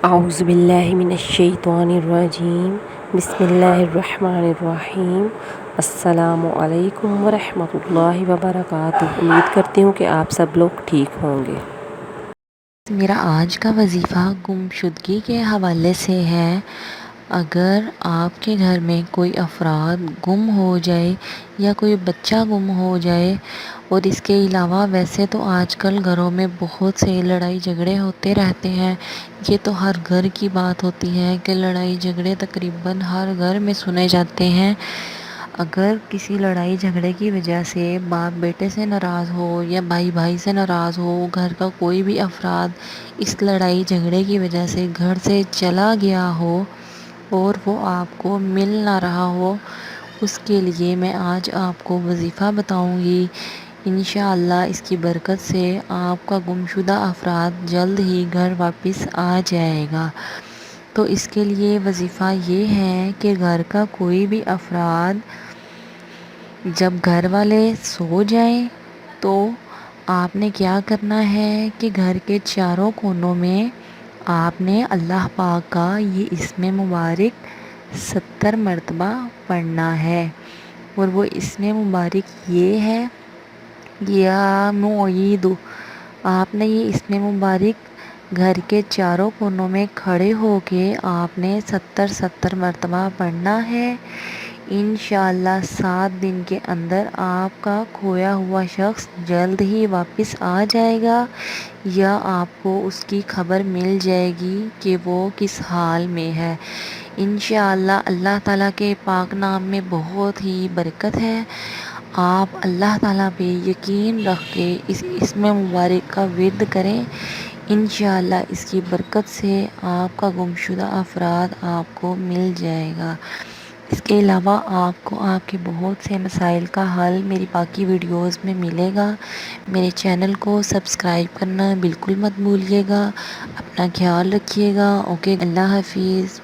اعوذ باللہ من الشیطان الرجیم، بسم اللہ الرحمن الرحیم۔ السلام علیکم ورحمۃ اللہ وبرکاتہ۔ امید کرتی ہوں کہ آپ سب لوگ ٹھیک ہوں گے۔ میرا آج کا وظیفہ گمشدگی کے حوالے سے ہے۔ اگر آپ کے گھر میں کوئی افراد گم ہو جائے یا کوئی بچہ گم ہو جائے، اور اس کے علاوہ ویسے تو آج کل گھروں میں بہت سے لڑائی جھگڑے ہوتے رہتے ہیں، یہ تو ہر گھر کی بات ہوتی ہے کہ لڑائی جھگڑے تقریباً ہر گھر میں سنے جاتے ہیں۔ اگر کسی لڑائی جھگڑے کی وجہ سے باپ بیٹے سے ناراض ہو یا بھائی بھائی سے ناراض ہو، گھر کا کوئی بھی افراد اس لڑائی جھگڑے کی وجہ سے گھر سے چلا گیا ہو اور وہ آپ کو مل نہ رہا ہو، اس کے لیے میں آج آپ کو وظیفہ بتاؤں گی۔ انشاءاللہ اس کی برکت سے آپ کا گمشدہ افراد جلد ہی گھر واپس آ جائے گا۔ تو اس کے لیے وظیفہ یہ ہے کہ گھر کا کوئی بھی افراد جب گھر والے سو جائیں تو آپ نے کیا کرنا ہے کہ گھر کے چاروں کونوں میں آپ نے اللہ پاک کا یہ اسم مبارک 70 مرتبہ پڑھنا ہے، اور وہ اسم مبارک یہ ہے یا معید۔ آپ نے یہ اسم مبارک گھر کے چاروں کونوں میں کھڑے ہو کے آپ نے 70 مرتبہ پڑھنا ہے۔ انشاءاللہ 7 دن کے اندر آپ کا کھویا ہوا شخص جلد ہی واپس آ جائے گا، یا آپ کو اس کی خبر مل جائے گی کہ وہ کس حال میں ہے۔ انشاءاللہ اللہ تعالیٰ کے پاک نام میں بہت ہی برکت ہے۔ آپ اللہ تعالیٰ پہ یقین رکھ کے اس اسم مبارک کا ورد کریں، انشاءاللہ اس کی برکت سے آپ کا گمشدہ افراد آپ کو مل جائے گا۔ اس کے علاوہ آپ کو آپ کے بہت سے مسائل کا حل میری باقی ویڈیوز میں ملے گا۔ میرے چینل کو سبسکرائب کرنا بالکل مت بھولیے گا۔ اپنا خیال رکھیے گا۔ اوکے، اللہ حافظ۔